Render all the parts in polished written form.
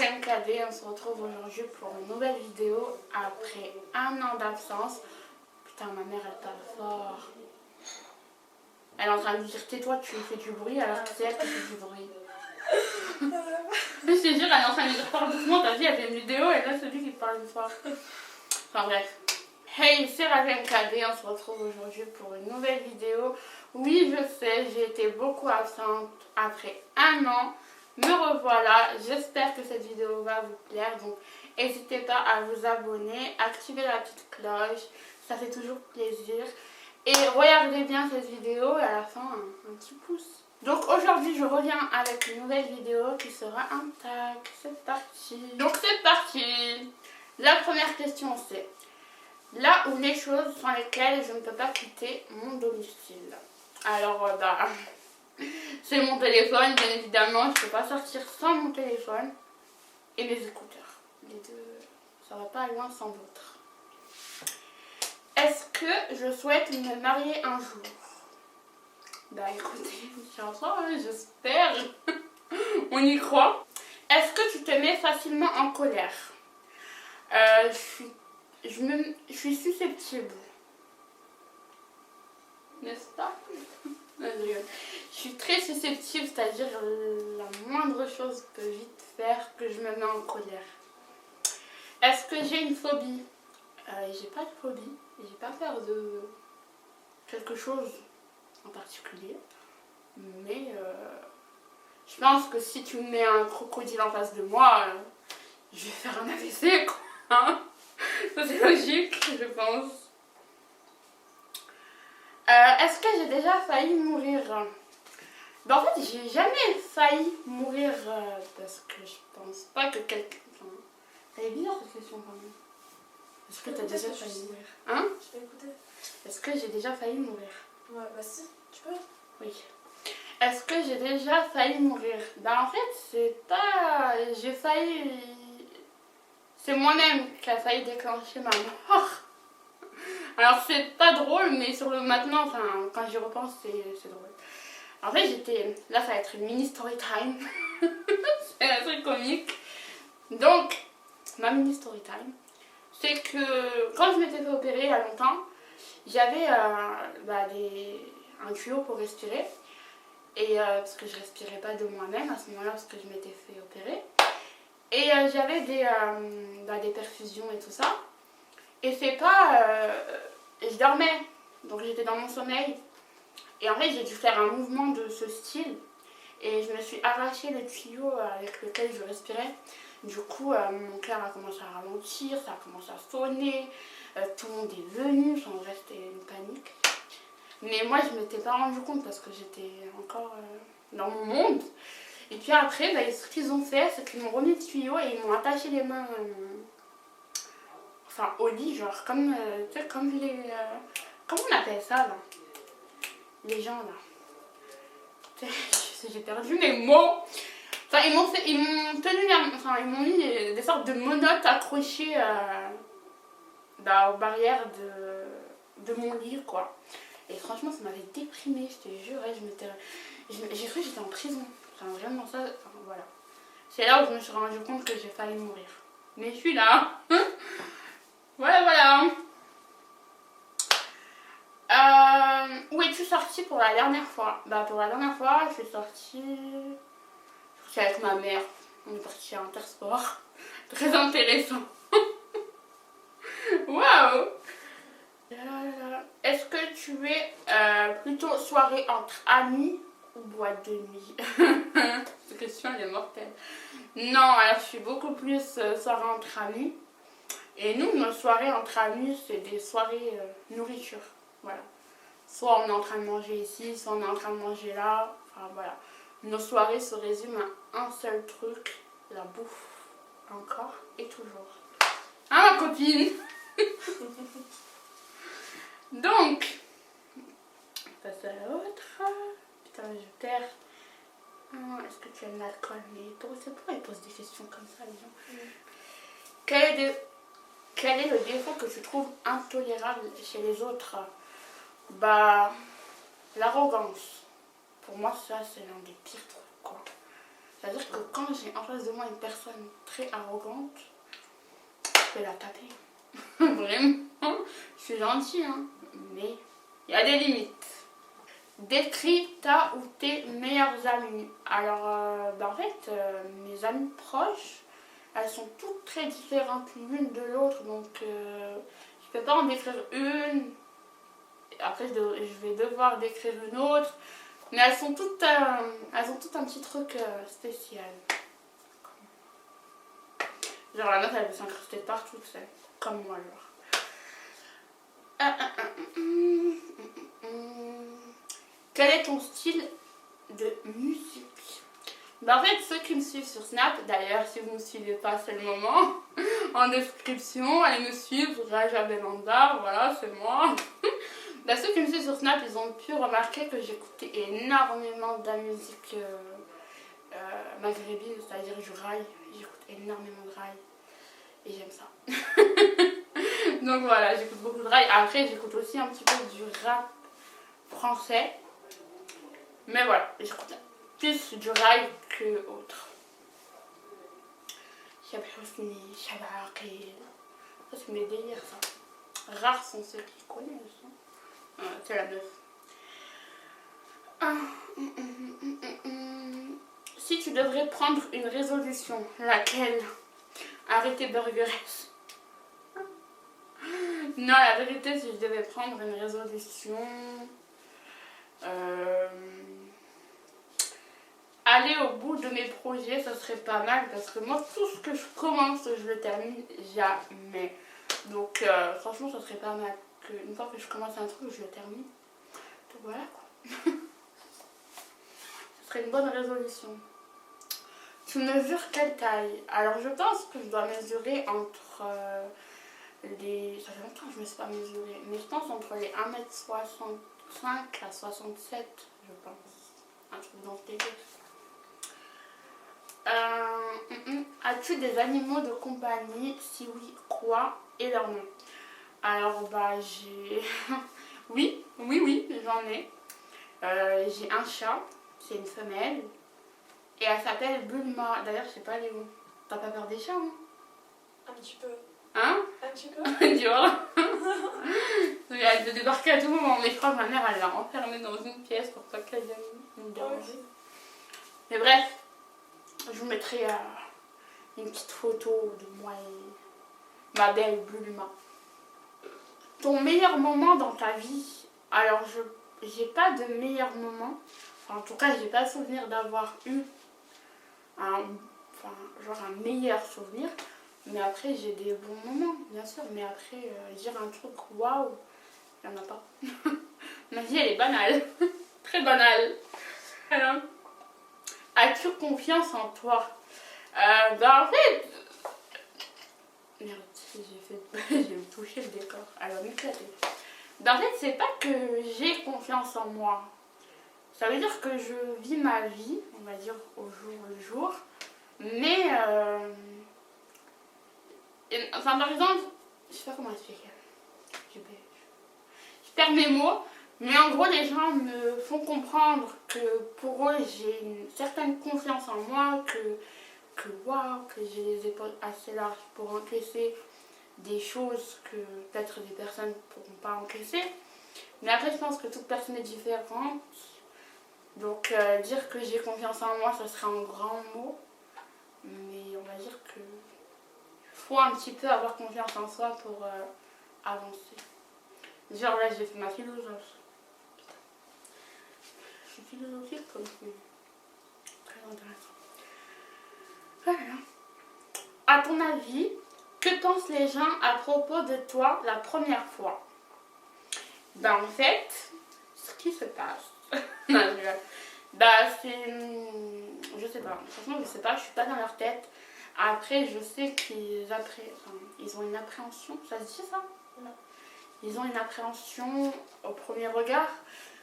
MKD, on se retrouve aujourd'hui pour une nouvelle vidéo après un an d'absence. Putain, ma mère elle parle fort. Elle est en train de dire tais-toi, tu fais du bruit alors que c'est elle qui fait du bruit. Je te jure, elle est en train de dire parle doucement, t'as vu, elle fait une vidéo et là c'est lui qui parle fort. Enfin bref. Hey, c'est Raja MKD, on se retrouve aujourd'hui pour une nouvelle vidéo. Oui, je sais, j'ai été beaucoup absente après un an. Me revoilà, j'espère que cette vidéo va vous plaire, donc n'hésitez pas à vous abonner, activer la petite cloche, ça fait toujours plaisir. Et regardez bien cette vidéo et à la fin un petit pouce. Donc aujourd'hui je reviens avec une nouvelle vidéo qui sera un tag, c'est parti. Donc c'est parti. La première question c'est, là où les choses sans lesquelles je ne peux pas quitter mon domicile. Alors c'est mon téléphone, bien évidemment, je ne peux pas sortir sans mon téléphone et mes écouteurs. Les deux, ça va pas loin sans l'autre. Est-ce que je souhaite me marier un jour? Bah écoutez, j'espère. On y croit. Est-ce que tu te mets facilement en colère? Je suis susceptible. N'est-ce pas? Je suis très susceptible, c'est-à-dire la moindre chose peut vite faire que je me mets en colère. Est-ce que j'ai une phobie? J'ai pas de phobie, j'ai pas peur de quelque chose en particulier, mais je pense que si tu me mets un crocodile en face de moi, je vais faire un AVC quoi. Hein, ça c'est logique, je pense. Est-ce que j'ai déjà failli mourir? Ben, en fait, j'ai jamais failli mourir parce que je pense pas que quelqu'un... Enfin, elle est bizarre cette question quand même. Est-ce que t'as déjà failli mourir? Hein? Je vais écouter. Est-ce que j'ai déjà failli mourir? Ouais, bah si, tu peux. Oui. Est-ce que j'ai déjà failli mourir? Ben en fait, c'est pas... J'ai failli... C'est moi-même qui a failli déclencher ma mort. Alors c'est pas drôle, mais sur le maintenant, enfin, quand j'y repense, c'est drôle. En fait, j'étais... Là, ça va être une mini story time. C'est un truc comique. Donc, ma mini story time, c'est que quand je m'étais fait opérer il y a longtemps, j'avais un tuyau pour respirer. Et parce que je respirais pas de moi-même à ce moment-là, parce que je m'étais fait opérer. Et j'avais des perfusions et tout ça. Et c'est pas... je dormais, donc j'étais dans mon sommeil. Et en fait, j'ai dû faire un mouvement de ce style. Et je me suis arraché le tuyau avec lequel je respirais. Du coup, mon cœur a commencé à ralentir, ça a commencé à sonner. Tout le monde est venu, sans vrai, c'était une panique. Mais moi, je ne m'étais pas rendu compte parce que j'étais encore dans mon monde. Et puis après, ce qu'ils ont fait, c'est qu'ils m'ont remis le tuyau et ils m'ont attaché les mains au lit, genre comme, tu sais, comme les... comment on appelle ça, là? Les gens, là. J'ai perdu mes mots. Enfin, ils m'ont tenu, enfin, ils m'ont mis des sortes de menottes accrochées aux barrières de mon lit, quoi. Et franchement, ça m'avait déprimée, je te jure. J'ai cru que j'étais en prison. Enfin, vraiment ça, enfin, voilà. C'est là où je me suis rendu compte que j'ai failli mourir. Mais je suis là. Voilà. Où es-tu sortie pour la dernière fois? Bah, pour la dernière fois, je suis sortie avec ma mère. On est parti à Intersport. Très intéressant. Waouh! Est-ce que tu es plutôt soirée entre amis ou boîte de nuit? Cette question elle est mortelle. Non, alors je suis beaucoup plus soirée entre amis. Et nous, nos soirées entre amis, c'est des soirées nourriture. Voilà. Soit on est en train de manger ici, soit on est en train de manger là. Enfin voilà. Nos soirées se résument à un seul truc, la bouffe. Encore et toujours. Hein, ma copine? Donc, on passe à l'autre. Putain, je perds. Est-ce que tu aimes l'alcool? Mais pourquoi ils posent des questions comme ça, les gens? Quel est le défaut que tu trouves intolérable chez les autres? Bah, l'arrogance. Pour moi, ça, c'est l'un des pires trucs, quoi. C'est-à-dire que quand j'ai en face de moi une personne très arrogante, je vais la taper. Vraiment, je suis gentille, hein, mais il y a des limites. Décris ta ou tes meilleures amies. Alors, en fait, mes amies proches, elles sont toutes très différentes l'une de l'autre, donc je peux pas en décrire une. Après, je vais devoir décrire une autre, mais elles ont toutes un petit truc spécial. Genre la meuf, elle veut s'incruster partout, tu sais, comme moi alors. Quel est ton style de musique? En fait, ceux qui me suivent sur Snap, d'ailleurs, si vous ne me suivez pas, c'est le moment. En description, allez me suivre, Raja Belanda, voilà, c'est moi. Ceux qui me suivent sur Snap, ils ont pu remarquer que j'écoutais énormément de la musique maghrébine, c'est-à-dire du rail. J'écoute énormément de rail et j'aime ça. Donc voilà, j'écoute beaucoup de rail. Après, j'écoute aussi un petit peu du rap français. Mais voilà, j'écoute plus du rail que autre. Chab Hosni, Chab Aqil. Ça, c'est mes délires, ça. Rares sont ceux qui connaissent. C'est la meuf. Si tu devrais prendre une résolution, laquelle? Arrêter Burgeress. Non, la vérité, si je devais prendre une résolution, aller au bout de mes projets, ça serait pas mal parce que moi, tout ce que je commence, je le termine jamais. Donc, franchement, ça serait pas mal. Une fois que je commence un truc, je le termine. Donc voilà quoi. Ce serait une bonne résolution. Tu mesures quelle taille? Alors, je pense que je dois mesurer entre les... Ça fait longtemps que je ne me suis pas mesurée, mais je pense entre les 1m65 à 67, je pense. Un truc dans ce délire. As-tu des animaux de compagnie? Si oui, quoi? Et leur nom? Alors, j'ai... oui, j'en ai. J'ai un chat, c'est une femelle. Et elle s'appelle Bulma. D'ailleurs, je sais pas, elle est où? T'as pas peur des chats, hein? Un petit peu. Hein? Un petit peu. Tu vois? Elle peut débarquer à tout moment. Mais je crois que ma mère, elle l'a enfermée dans une pièce pour pas qu'elle vienne nous déranger. Mais bref, je vous mettrai une petite photo de moi et ma belle Bulma. Ton meilleur moment dans ta vie? Alors, j'ai pas de meilleur moment. Enfin, en tout cas, j'ai pas souvenir d'avoir eu un meilleur souvenir. Mais après, j'ai des bons moments, bien sûr. Mais après, dire un truc waouh, il n'y en a pas. Ma vie, elle est banale. Très banale. Alors, as-tu confiance en toi? En fait... Merde, j'ai touché le décor. Alors, m'éclater. En fait, c'est pas que j'ai confiance en moi. Ça veut dire que je vis ma vie, on va dire, au jour le jour. Mais, enfin, par exemple, je sais pas comment expliquer. Je perds mes mots. Mais en gros, les gens me font comprendre que pour eux, j'ai une certaine confiance en moi, que j'ai les épaules assez larges pour encaisser des choses que peut-être des personnes ne pourront pas encaisser. Mais après, je pense que toute personne est différente. Donc, dire que j'ai confiance en moi, ce serait un grand mot. Mais on va dire que faut un petit peu avoir confiance en soi pour avancer. Genre là, j'ai fait ma philosophe. Je suis philosophique comme c'est très intéressant. Voilà. À ton avis, que pensent les gens à propos de toi la première fois? En fait, ce qui se passe... non, je rigole. C'est... Je sais pas. Franchement, je sais pas. Je suis pas dans leur tête. Après, je sais qu'ils ils ont une appréhension. Ça se dit ça? Non. Ils ont une appréhension au premier regard.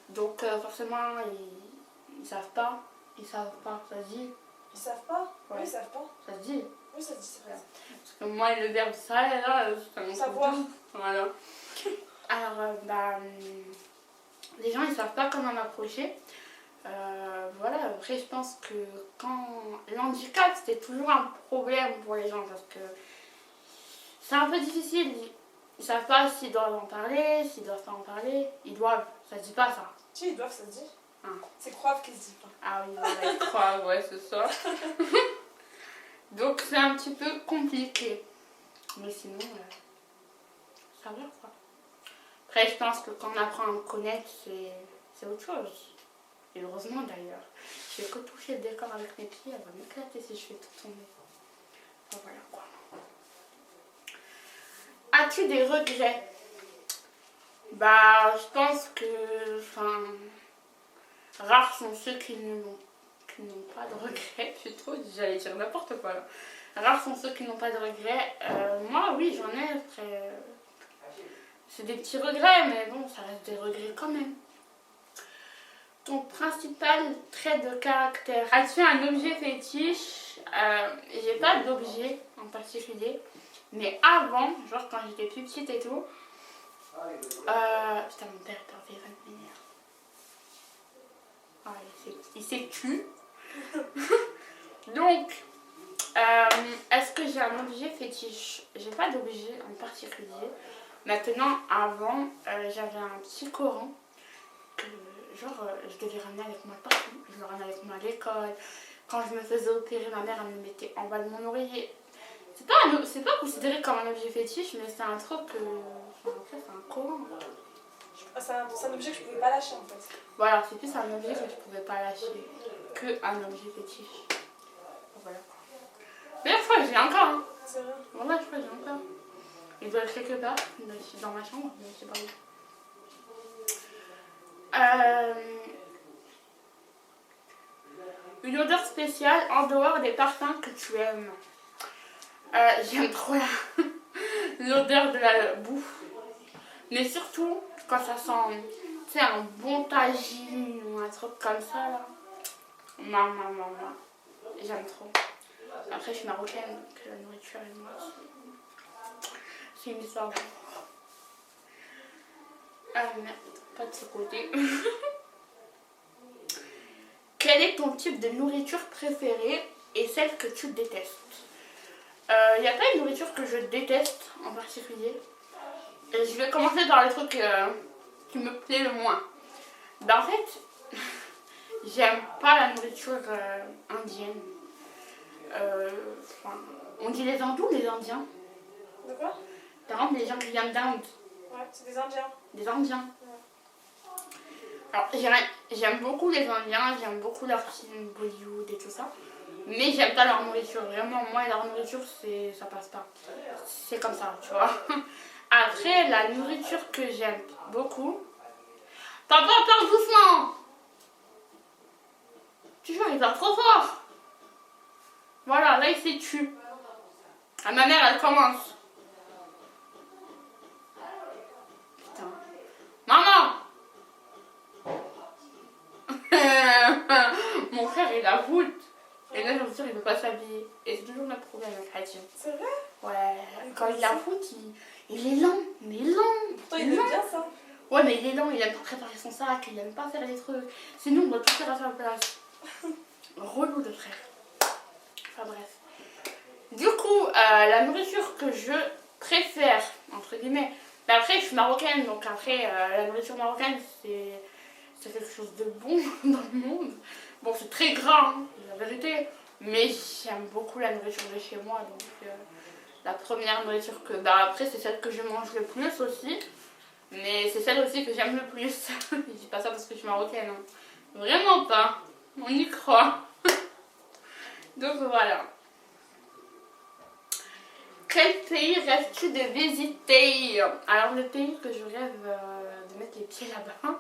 Donc, forcément, ils savent pas. Ils savent pas. Ça se dit? Ils savent pas? Ouais. Oui, ils savent pas. Ça se dit? Oui, ça se dit, c'est vrai. Parce que moi, le verbe ça et là, c'est un Savoir. Voilà. Alors, les gens, ils savent pas comment m'approcher. Voilà, après je pense que quand l'handicap c'était toujours un problème pour les gens parce que c'est un peu difficile. Ils savent pas s'ils doivent en parler, s'ils doivent pas en parler. Ils doivent, ça se dit pas ça. Si, ils doivent se dire. Ah, C'est croire qu'ils se disent pas. ah oui, voilà, ils croient, ouais, c'est ça. Donc c'est un petit peu compliqué. Mais sinon, ça va quoi. Après, je pense que quand on apprend à me connaître, c'est autre chose. Et heureusement d'ailleurs. Je vais que toucher le décor avec mes pieds, elle va m'éclater si je fais tout tomber. Enfin, voilà quoi. As-tu des regrets? Bah, je pense que, enfin, rares sont ceux qui n'ont pas de regrets, plutôt, j'allais dire n'importe quoi là. Rares sont ceux qui n'ont pas de regrets. Moi, oui, j'en ai. Après, c'est des petits regrets, mais bon, ça reste des regrets quand même. Ton principal trait de caractère. As-tu un objet fétiche? J'ai pas d'objet en particulier, mais avant, genre quand j'étais plus petite et tout. Putain, mon père est en téléphone de manière. Ah, il s'est tu. Donc, est-ce que j'ai un objet fétiche? J'ai pas d'objet en particulier. Maintenant, avant, j'avais un petit Coran que, genre, je devais ramener avec moi partout. Je le ramenais avec moi à l'école. Quand je me faisais opérer, ma mère, elle me mettait en bas de mon oreiller. C'est pas considéré comme un objet fétiche, mais c'est un truc que. Enfin, en fait, c'est un Coran. C'est un objet que je pouvais pas lâcher en fait. Voilà, c'est plus un objet que je pouvais pas lâcher que un objet fétiche. Voilà. Mais je crois que j'ai encore. Hein. C'est vrai. Voilà, je crois que j'ai encore. Il doit être quelque part dans ma chambre, mais je sais pas où. Une odeur spéciale en dehors des parfums que tu aimes. J'aime trop l'odeur de la bouffe. Mais surtout quand ça sent, tu sais, un bon tagine ou un truc comme ça là. Maman. J'aime trop. Après, je suis marocaine, donc la nourriture et moi, c'est une histoire. Ah merde, pas de ce côté. Quel est ton type de nourriture préférée et celle que tu détestes? Il n'y a pas une nourriture que je déteste en particulier. Et je vais commencer par le truc qui me plaît le moins. Ben, en fait, j'aime pas la nourriture indienne. On dit les hindous, les indiens. De quoi? Par exemple, les gens qui viennent d'Inde. Ouais, c'est des Indiens. Des indiens. Ouais. Alors, j'aime beaucoup les indiens, j'aime beaucoup leurs films Bollywood et tout ça. Mais j'aime pas leur nourriture. Vraiment, moi, leur nourriture, ça passe pas. C'est comme ça, tu vois. Après, la nourriture que j'aime beaucoup. Papa, parle doucement! Tu vois, il parle trop fort! Voilà, là, il s'est tu. Ah, ma mère, elle commence. Putain. Maman! Mon frère, il a voûte. Et là, je veux dire, il veut pas s'habiller. Et c'est toujours notre problème avec Hatim. C'est vrai? Ouais, quand il a voûte, il est lent. Mais lent. Pourtant, il aime bien ça. Ouais, mais il est lent, il aime pas préparer son sac, il aime pas faire les trucs. C'est nous, on doit tout faire à sa place. Relou de frère. Enfin bref. Du coup, la nourriture que je préfère, entre guillemets, mais après je suis marocaine, donc après la nourriture marocaine c'est quelque chose de bon dans le monde. Bon, c'est très gras, hein, la vérité, mais j'aime beaucoup la nourriture de chez moi, donc la première nourriture que... Bah après c'est celle que je mange le plus aussi, mais c'est celle aussi que j'aime le plus. Je dis pas ça parce que je suis marocaine, hein. Vraiment pas, on y croit. Donc voilà. Quel pays rêves-tu de visiter? Alors le pays que je rêve de mettre les pieds là-bas,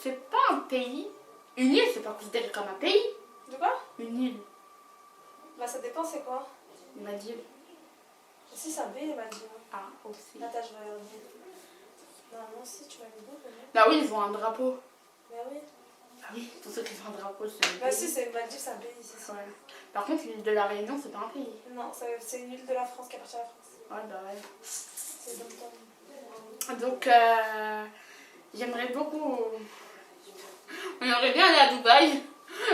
c'est pas un pays. Une île, c'est pas considéré comme un pays. De quoi? Une île. Bah ça dépend, c'est quoi? Une Maldives. Si, c'est un pays, les Maldives. Ah, aussi. Attends, je vais regarder. Normalement, si, tu m'avais dit. Bah oui, ils ont un drapeau. Bah oui. Ah oui, tous ceux qui ont un drapeau, c'est un pays. Bah si, c'est Maldives, c'est un pays. C'est Ouais. Par contre, l'île de la Réunion, c'est pas un pays. Non, c'est une île de la France qui appartient à la France. Ouais, bah ouais. C'est Dom-Tom. Donc, j'aimerais beaucoup On aurait bien allé à Dubaï.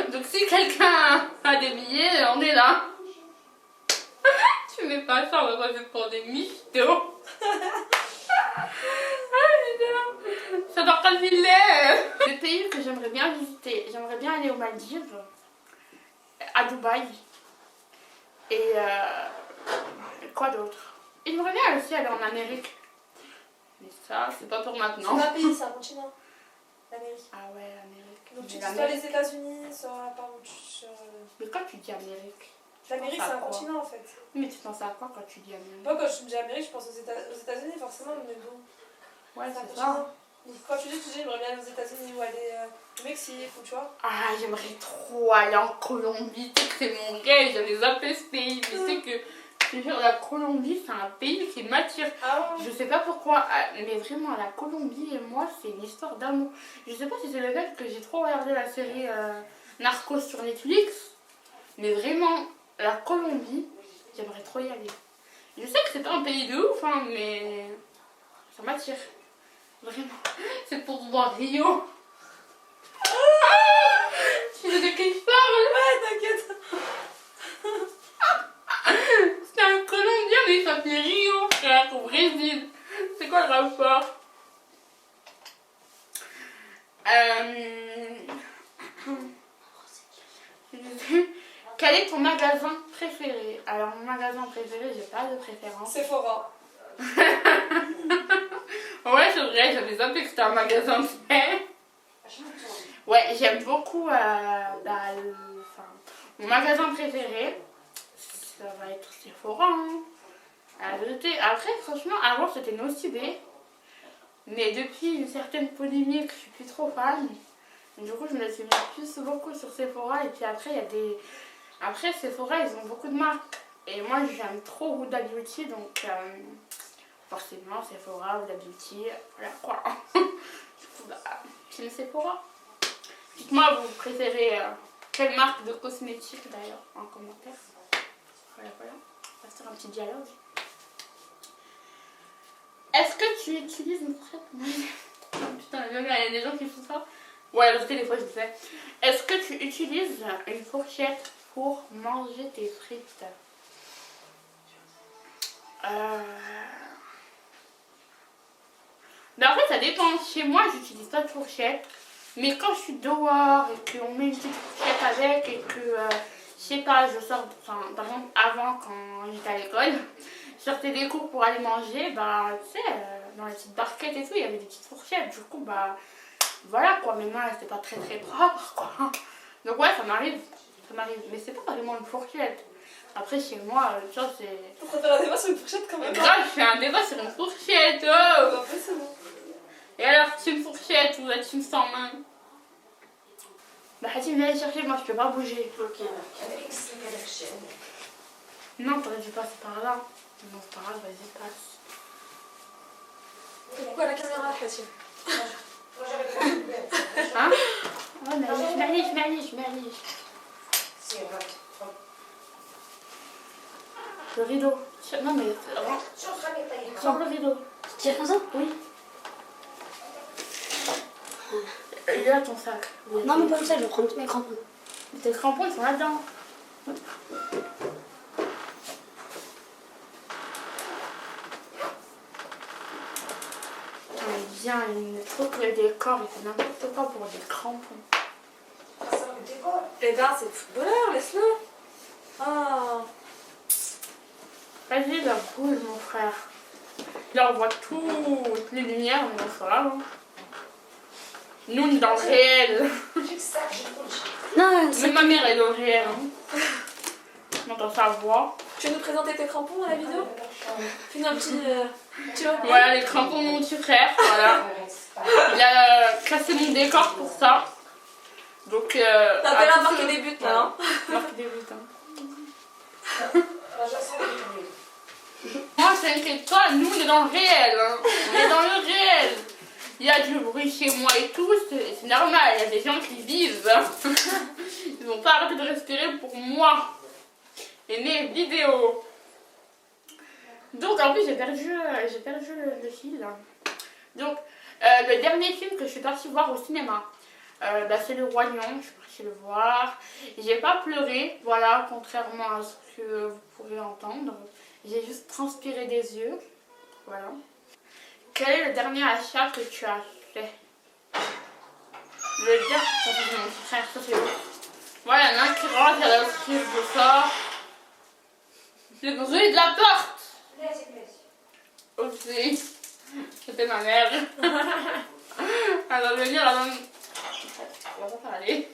Donc si quelqu'un a des billets, on est là. Tu mets pas ça, on va passer pour des mythos. Ça dort pas le filet. Le pays que j'aimerais bien visiter, j'aimerais bien aller aux Maldives, à Dubaï. Et quoi d'autre? J'aimerais bien aussi aller en Amérique. Mais ça, c'est pas pour C'est maintenant. pas un pays, c'est un continent. L'Amérique. Ah ouais, l'Amérique. Donc tu Mais dis soit l'Amérique- les États-Unis, soit par où sur. Mais quand tu dis Amérique, L'Amérique, pense à c'est un quoi? continent en fait. Mais tu penses à quoi quand tu dis Amérique? Moi, quand je dis Amérique, je pense aux États-Unis forcément, mais bon. Ouais, C'est un c'est ça. continent. Donc, quand tu dis, j'aimerais bien aller aux États-Unis ou aller au Mexique ou tu vois. Ah, j'aimerais trop aller en Colombie. Tu sais que c'est mon rêve, j'avais zappé ce pays. Mais tu sais que, je te jure, la Colombie, c'est un pays qui m'attire. Ah ouais. Je sais pas pourquoi, mais vraiment, la Colombie et moi, c'est une histoire d'amour. Je sais pas si c'est le fait que j'ai trop regardé la série Narcos sur Netflix, mais vraiment, la Colombie, j'aimerais trop y aller. Je sais que c'est pas un pays de ouf, hein, mais ça m'attire. Vraiment. C'est pour voir Rio. Tu sais de qui je parle? Ouais, t'inquiète. C'est un Colombien, mais il s'appelait Rio, frère, au Brésil. C'est quoi le rapport? Quel est ton magasin préféré? Alors, mon magasin préféré, j'ai pas de préférence. Sephora. Ouais, c'est vrai, j'avais zappé que c'était un magasin de fait. Ouais, j'aime beaucoup mon magasin préféré. Ça va être Sephora. Hein. La vérité. Après, franchement, avant c'était Nocibé. Mais depuis une certaine polémique, je suis plus trop fan. Du coup, je me suis mis plus beaucoup sur Sephora. Et puis après, il y a des. Après, Sephora, ils ont beaucoup de marques. Et moi, j'aime trop Huda Beauty. Donc, forcément, Sephora, Huda Beauty. Voilà quoi. Du coup, bah, c'est Sephora. Dites-moi, vous préférez quelle marque de cosmétiques d'ailleurs en commentaire. Voilà, voilà. On va faire un petit dialogue. Est-ce que tu utilises une fourchette? Putain, il y a des gens qui font ça. Ouais, parce que des fois je le fais. Est-ce que tu utilises une fourchette pour manger tes frites? Ben en fait, ça dépend. Chez moi, j'utilise pas de fourchette. Mais quand je suis dehors et qu'on met une petite fourchette avec et que, je sais pas, je sors, enfin, par exemple, avant quand j'étais à l'école, je sortais des cours pour aller manger, bah, tu sais, dans les petites barquettes et tout, il y avait des petites fourchettes. Du coup, bah, voilà quoi, mes mains, elles étaient pas très très propres, quoi. Donc ouais, ça m'arrive. Mais c'est pas vraiment une fourchette. Après, chez moi, tu vois, c'est... On préfère un débat sur une fourchette quand même. Grave, je fais un débat sur une fourchette, oh. En fait, c'est bon. Et alors, team fourchette ou la team sans main? Bah, Hatim, viens aller chercher, moi je peux pas bouger. Ok. Non, t'aurais dû passer par là. Non, c'est pas grave, vas-y, passe. Pourquoi la caméra là, Fatima? Hein? Oh, mais je m'allie. Le rideau. Non, mais. Sors le rideau. Tu tires comme ça? Oui. Il est là ton sac. Non, mais pas comme ça, je vais prendre tous mes crampons. Tes crampons, ils sont là-dedans. Il vient, il trouve que le décor, il fait n'importe quoi pour des crampons. Eh ben, c'est le footballeur, laisse-le. Ah. Vas-y, la boule, mon frère. Là, on voit toutes les lumières, mais on sera là. Nous, on est dans le réel. Non, Même ma mère est dans le réel. Hein. On entend sa voix. Tu veux nous présenter tes crampons dans la vidéo? Fais-nous un petit. Tu vois? Voilà, les crampons de mon petit frère. Voilà. Il a cassé mon décor pour ça. Donc. T'as pas l'air de marquer des buts là, hein? Marquer des buts, hein. Moi, t'inquiète pas, nous, on est dans le réel. Hein. On est dans le réel. Il y a du bruit chez moi et tout, c'est normal. Il y a des gens qui vivent. Hein. Ils vont pas arrêter de respirer pour moi et mes vidéos. Donc, en plus, j'ai perdu le fil. Donc, le dernier film que je suis partie voir au cinéma. C'est le Roi Lion, je suis partie le voir. J'ai pas pleuré, voilà, contrairement à ce que vous pourrez entendre. J'ai juste transpiré des yeux, voilà. Quel est le dernier achat que tu as fait? Le dire, ça c'est mon petit frère, ça c'est ouf. Voilà, il y en a un qui rentre, il y a l'autre qui ressort. Le bruit de la porte! Aussi. C'était ma mère. Elle va venir, elle va pas parler.